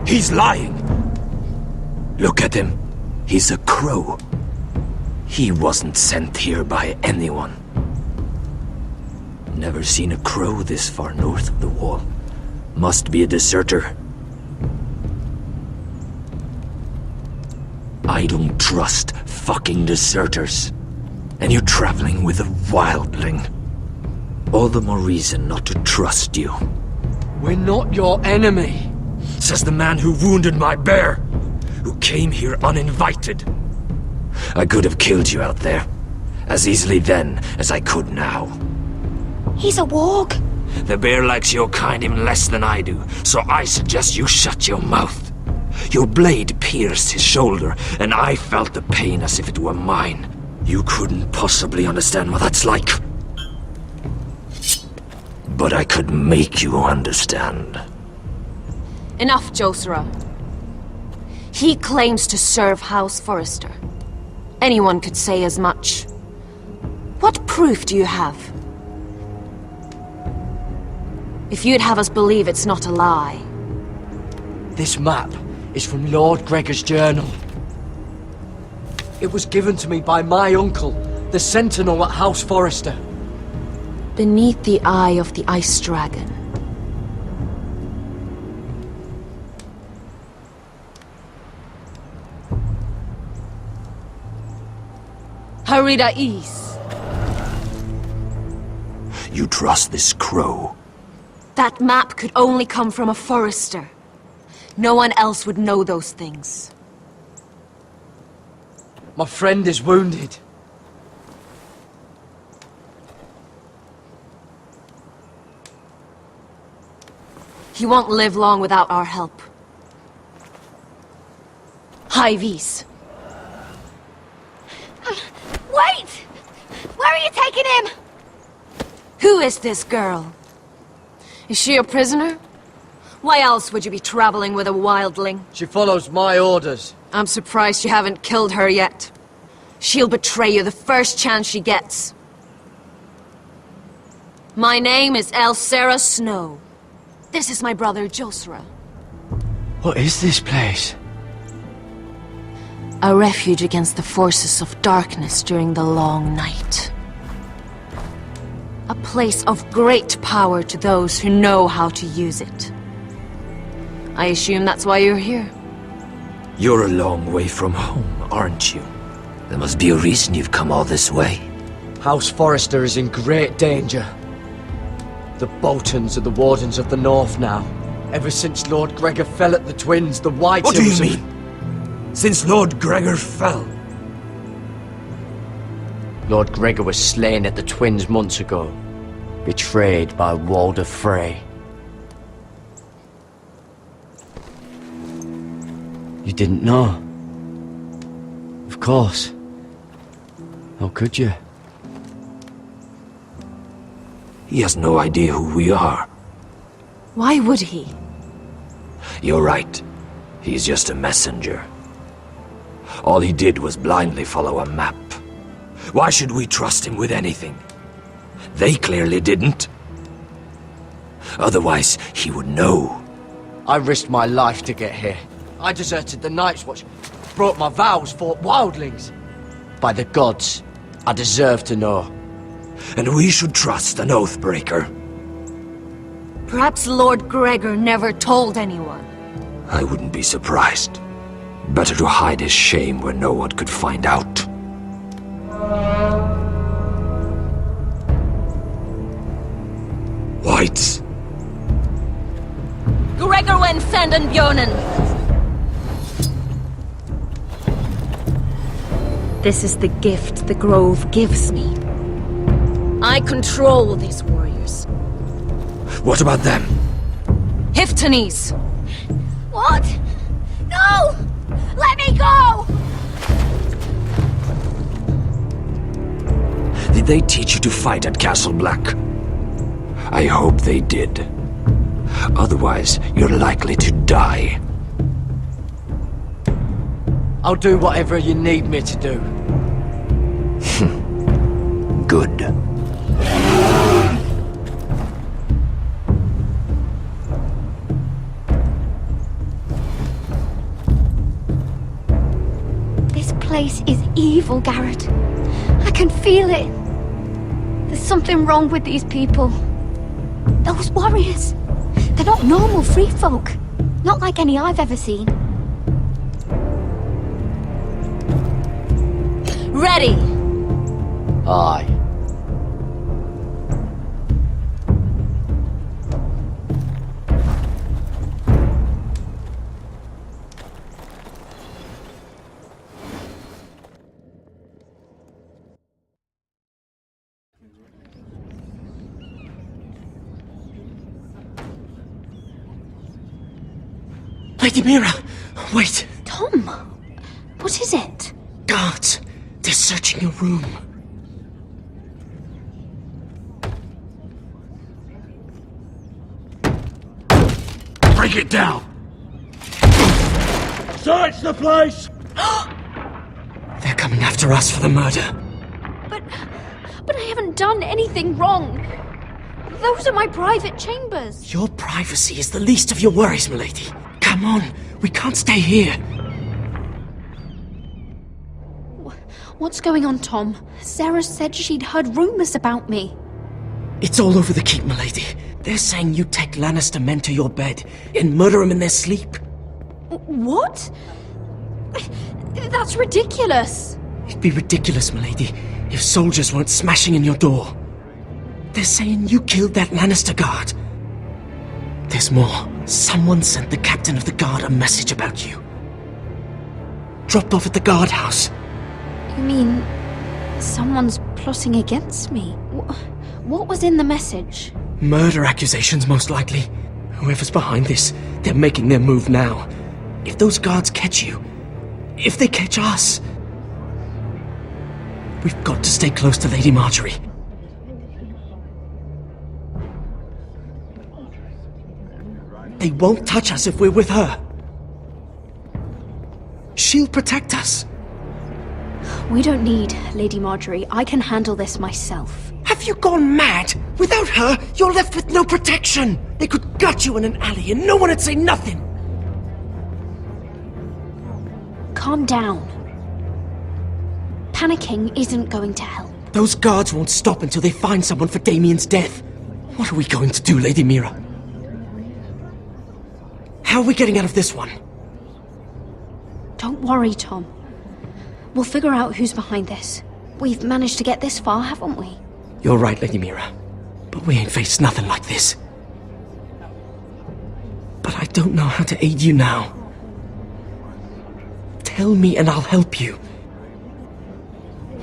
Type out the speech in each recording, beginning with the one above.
He's lying! Look at him. He's a crow. He wasn't sent here by anyone. Never seen a crow this far north of the wall. Must be a deserter. I don't trust fucking deserters. And you're traveling with a wildling. All the more reason not to trust you. We're not your enemy. Says the man who wounded my bear, who came here uninvited. I could have killed you out there, as easily then as I could now. He's a warg. The bear likes your kind even less than I do, so I suggest you shut your mouth. Your blade pierced his shoulder, and I felt the pain as if it were mine. You couldn't possibly understand what that's like. But I could make you understand. Enough, Josera. He claims to serve House Forrester. Anyone could say as much. What proof do you have? If you'd have us believe it's not a lie. This map is from Lord Gregor's journal. It was given to me by my uncle, the Sentinel at House Forrester. Beneath the eye of the Ice Dragon. Harida East. You trust this crow? That map could only come from a Forrester. No one else would know those things. My friend is wounded. He won't live long without our help. High Vis. Wait! Where are you taking him? Who is this girl? Is she a prisoner? Why else would you be traveling with a wildling? She follows my orders. I'm surprised you haven't killed her yet. She'll betray you the first chance she gets. My name is Elsera Snow. This is my brother Josera. What is this place? A refuge against the forces of darkness during the long night. A place of great power to those who know how to use it. I assume that's why you're here. You're a long way from home, aren't you? There must be a reason you've come all this way. House Forrester is in great danger. The Boltons are the Wardens of the North now. Ever since Lord Gregor fell at the Twins, the White What do you Hills have- mean? Since Lord Gregor fell? Lord Gregor was slain at the Twins months ago. Betrayed by Walder Frey. You didn't know? Of course. How could you? He has no idea who we are. Why would he? You're right. He's just a messenger. All he did was blindly follow a map. Why should we trust him with anything? They clearly didn't. Otherwise, he would know. I risked my life to get here. I deserted the Night's Watch, broke my vows, fought wildlings. By the gods, I deserve to know. And we should trust an oathbreaker. Perhaps Lord Gregor never told anyone. I wouldn't be surprised. Better to hide his shame where no one could find out. Whites. Gregor wen senden Björnen! This is the gift the Grove gives me. I control these warriors. What about them? Hiftanes! What? No! Let me go! Did they teach you to fight at Castle Black? I hope they did. Otherwise, you're likely to die. I'll do whatever you need me to do. Good. place is evil, Garrett. I can feel it. There's something wrong with these people. Those warriors. They're not normal free folk. Not like any I've ever seen. Ready! Aye. Lady Mira, wait. Tom, what is it? Guards, they're searching your room. Break it down! Search the place! They're coming after us for the murder. But I haven't done anything wrong. Those are my private chambers. Your privacy is the least of your worries, milady. Come on, we can't stay here. What's going on, Tom? Sarah said she'd heard rumors about me. It's all over the keep, milady. They're saying you take Lannister men to your bed and murder them in their sleep. What? That's ridiculous. It'd be ridiculous, milady, if soldiers weren't smashing in your door. They're saying you killed that Lannister guard. There's more. Someone sent the captain of the guard a message about you. Dropped off at the guardhouse. You mean someone's plotting against me? What was in the message? Murder accusations, most likely. Whoever's behind this, they're making their move now. If those guards catch you, if they catch us, we've got to stay close to Lady Marjorie. They won't touch us if we're with her. She'll protect us. We don't need Lady Marjorie. I can handle this myself. Have you gone mad? Without her, you're left with no protection. They could gut you in an alley and no one would say nothing. Calm down. Panicking isn't going to help. Those guards won't stop until they find someone for Damien's death. What are we going to do, Lady Mira? How are we getting out of this one? Don't worry, Tom. We'll figure out who's behind this. We've managed to get this far, haven't we? You're right, Lady Mira. But we ain't faced nothing like this. But I don't know how to aid you now. Tell me and I'll help you.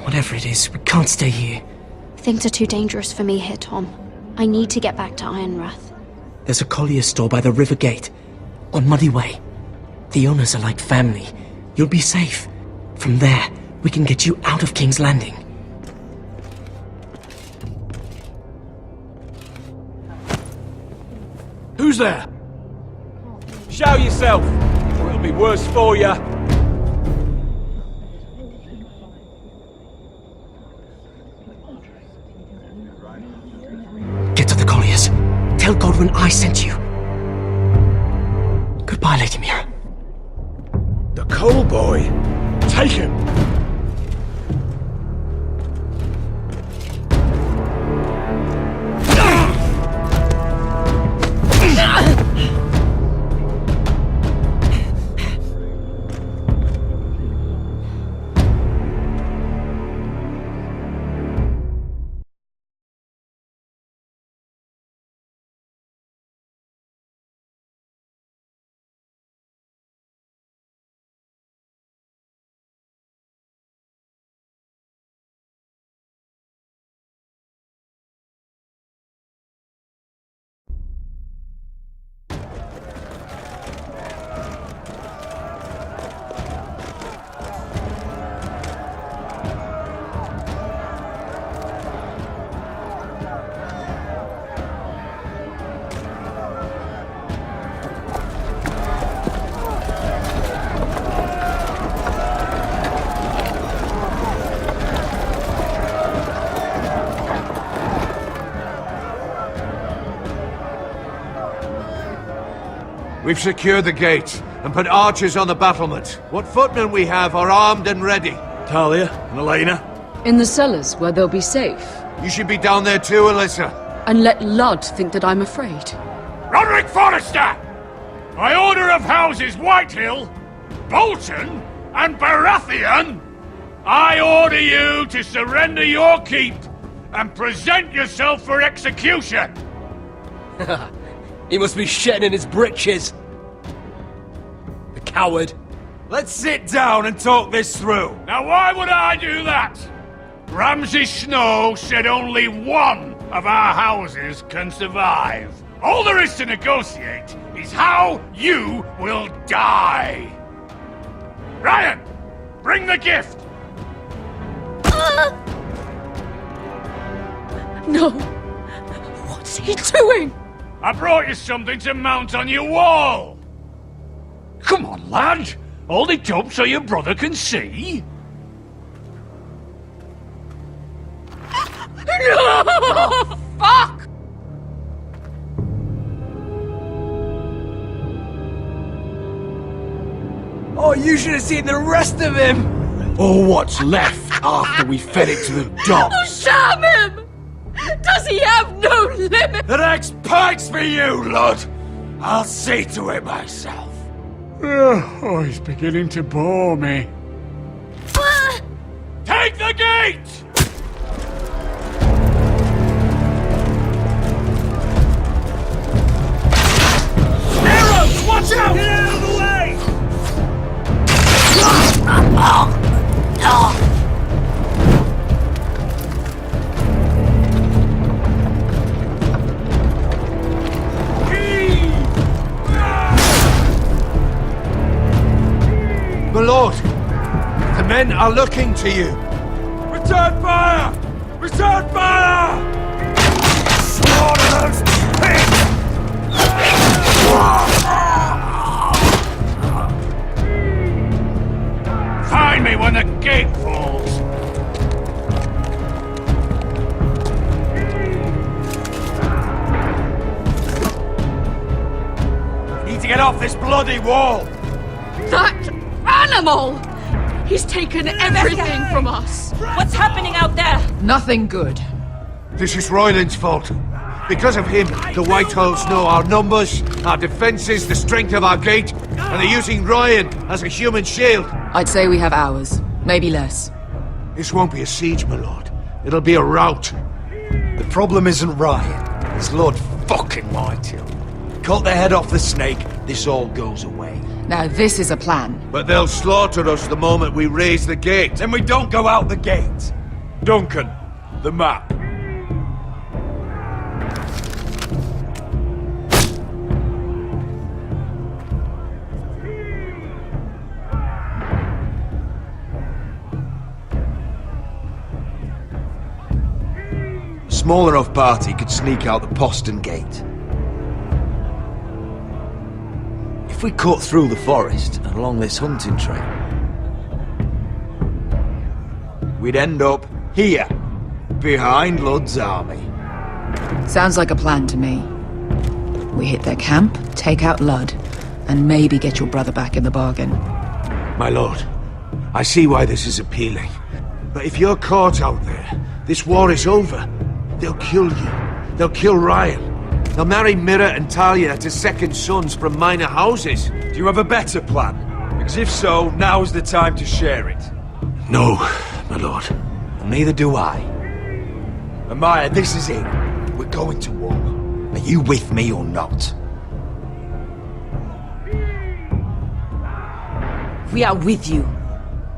Whatever it is, we can't stay here. Things are too dangerous for me here, Tom. I need to get back to Ironrath. There's a collier's store by the river gate. On Muddy Way. The owners are like family. You'll be safe. From there, we can get you out of King's Landing. Who's there? Show yourself, or it'll be worse for you. Get to the colliers. Tell Godwin I sent you. Goodbye, Lady Mira. The coal boy. Take him. We've secured the gate. and put archers on the battlements. What footmen we have are armed and ready. Talia and Elena? In the cellars, where they'll be safe. You should be down there too, Alyssa. And let Ludd think that I'm afraid. Roderick Forrester! By order of Houses Whitehill, Bolton, and Baratheon, I order you to surrender your keep and present yourself for execution! He must be shitting in his britches. The coward. Let's sit down and talk this through. Now why would I do that? Ramsay Snow said only one of our houses can survive. All there is to negotiate is how you will die. Ryan, bring the gift! No! What's he doing? I brought you something to mount on your wall. Come on, lad. Hold it up so your brother can see. No! Fuck! Oh, you should have seen the rest of him! Or what's left after we fed it to the dogs. Damn him! Does he have no limit? The next pike's for you, Lud. I'll see to it myself. Oh, he's beginning to bore me. Take the gate! Arrows! Watch out! Get out of the way! My lord, the men are looking to you. Return fire! Return fire! Slaughter those pigs! Find me when the gate falls. Need to get off this bloody wall. That animal! He's taken everything from us. What's happening out there? Nothing good. This is Royland's fault. Because of him, the Whitehills know our numbers, our defenses, the strength of our gate, and they're using Ryan as a human shield. I'd say we have hours, maybe less. This won't be a siege, my lord. It'll be a rout. The problem isn't Ryan. It's Lord fucking Whitehill. Cut the head off the snake, this all goes away. Now this is a plan. But they'll slaughter us the moment we raise the gate. Then we don't go out the gate. Duncan, the map. A small enough party could sneak out the postern gate. If we cut through the forest and along this hunting trail, we'd end up here, behind Ludd's army. Sounds like a plan to me. We hit their camp, take out Ludd, and maybe get your brother back in the bargain. My lord, I see why this is appealing. But if you're caught out there, this war is over. They'll kill you. They'll kill Ryan. They'll marry Mira and Talia to second sons from minor houses. Do you have a better plan? Because if so, now's the time to share it. No, my lord. Neither do I. Amaya, this is it. We're going to war. Are you with me or not? We are with you.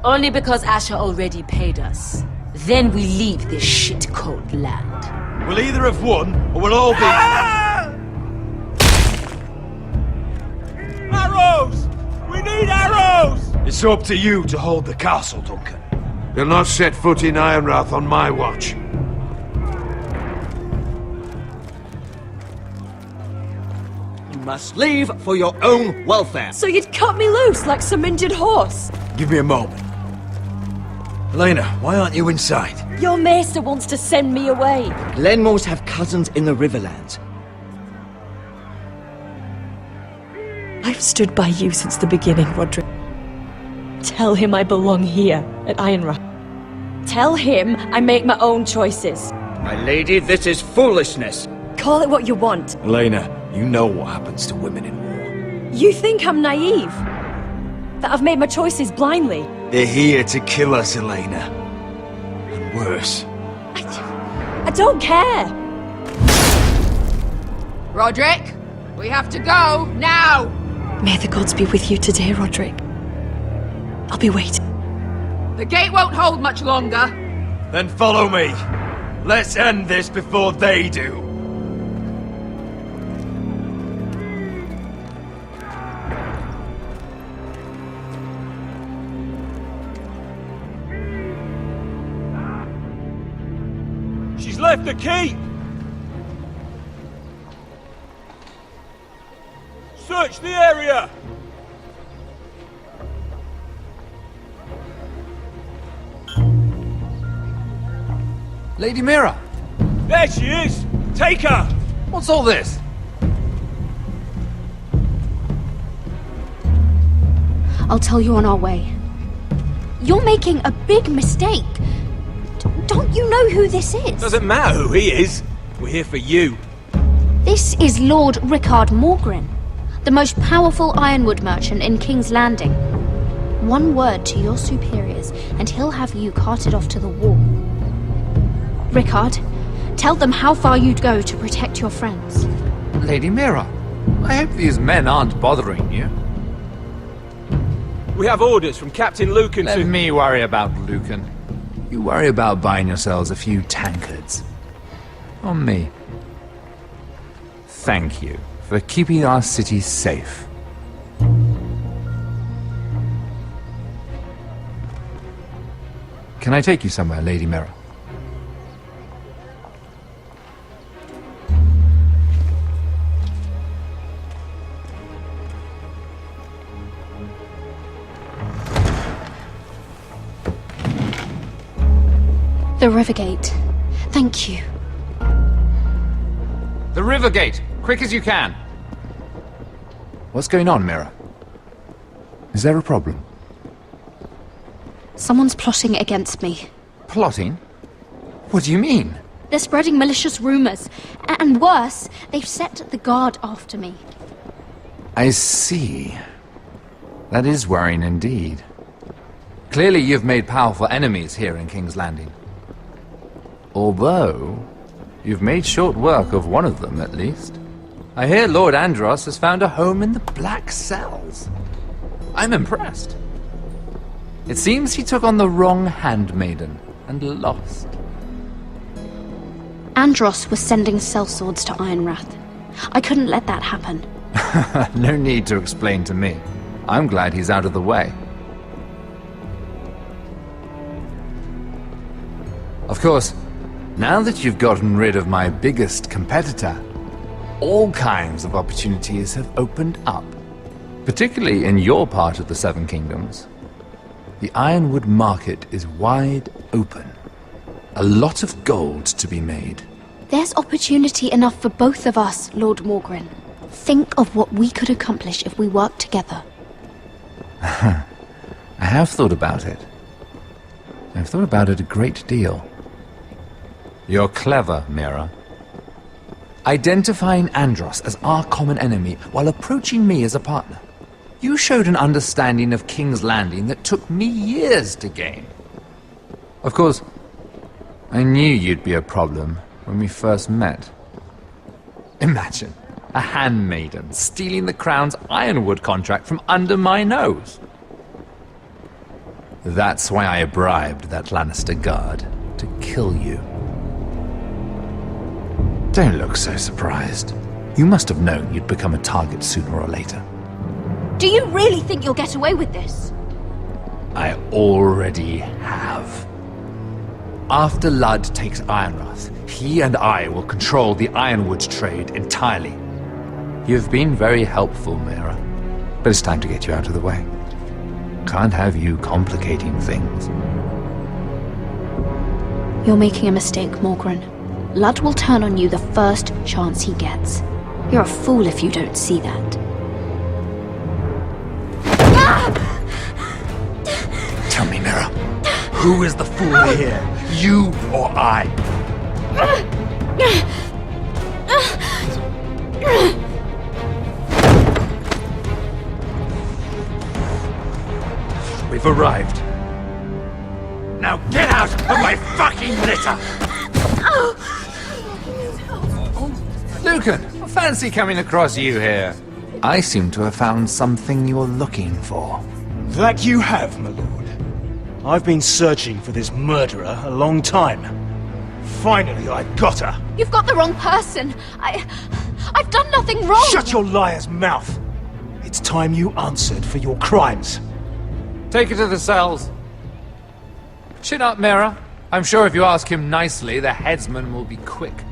Only because Asher already paid us. Then we leave this shit-cold land. We'll either have won, or we'll all be... Arrows! We need arrows! It's up to you to hold the castle, Duncan. They'll not set foot in Ironrath on my watch. You must leave for your own welfare. So you'd cut me loose like some injured horse? Give me a moment. Elena, why aren't you inside? Your maester wants to send me away. Glenmores have cousins in the Riverlands. I've stood by you since the beginning, Roderick. Tell him I belong here, at Ironrath. Tell him I make my own choices. My lady, this is foolishness. Call it what you want. Elena, you know what happens to women in war. You think I'm naive? That I've made my choices blindly? They're here to kill us, Elena. And worse. I don't care! Roderick, we have to go, now! May the gods be with you today, Roderick. I'll be waiting. The gate won't hold much longer. Then follow me. Let's end this before they do. She's left the keep! Search the area! Lady Mira! There she is! Take her! What's all this? I'll tell you on our way. You're making a big mistake. Don't you know who this is? Doesn't matter who he is. We're here for you. This is Lord Rickard Morgren, the most powerful ironwood merchant in King's Landing. One word to your superiors, and he'll have you carted off to the wall. Rickard, tell them how far you'd go to protect your friends. Lady Mira, I hope these men aren't bothering you. We have orders from Captain Lucan Let to... me worry about Lucan. You worry about buying yourselves a few tankards. On me. Thank you for keeping our city safe. Can I take you somewhere, Lady Mira? The Rivergate. Thank you. The Rivergate! Quick as you can! What's going on, Mira? Is there a problem? Someone's plotting against me. Plotting? What do you mean? They're spreading malicious rumors. And worse, they've set the guard after me. I see. That is worrying indeed. Clearly you've made powerful enemies here in King's Landing. Although, you've made short work of one of them, at least. I hear Lord Andros has found a home in the Black Cells. I'm impressed. It seems he took on the wrong handmaiden and lost. Andros was sending sellswords to Ironrath. I couldn't let that happen. No need to explain to me. I'm glad he's out of the way. Of course, now that you've gotten rid of my biggest competitor, all kinds of opportunities have opened up. Particularly in your part of the Seven Kingdoms. The ironwood market is wide open. A lot of gold to be made. There's opportunity enough for both of us, Lord Morgren. Think of what we could accomplish if we worked together. I have thought about it. I've thought about it a great deal. You're clever, Mira. Identifying Andros as our common enemy while approaching me as a partner. You showed an understanding of King's Landing that took me years to gain. Of course, I knew you'd be a problem when we first met. Imagine a handmaiden stealing the Crown's ironwood contract from under my nose. That's why I bribed that Lannister guard to kill you. Don't look so surprised. You must have known you'd become a target sooner or later. Do you really think you'll get away with this? I already have. After Ludd takes Ironrath, he and I will control the ironwood trade entirely. You've been very helpful, Mira, but it's time to get you out of the way. Can't have you complicating things. You're making a mistake, Morgren. Ludd will turn on you the first chance he gets. You're a fool if you don't see that. Who is the fool here? You or I? We've arrived. Now get out of my fucking litter! Lucan, fancy coming across you here. I seem to have found something you're looking for. That you have, my lord. I've been searching for this murderer a long time. Finally, I got her. You've got the wrong person. I've done nothing wrong. Shut your liar's mouth. It's time you answered for your crimes. Take her to the cells. Chin up, Mira. I'm sure if you ask him nicely, the headsman will be quick.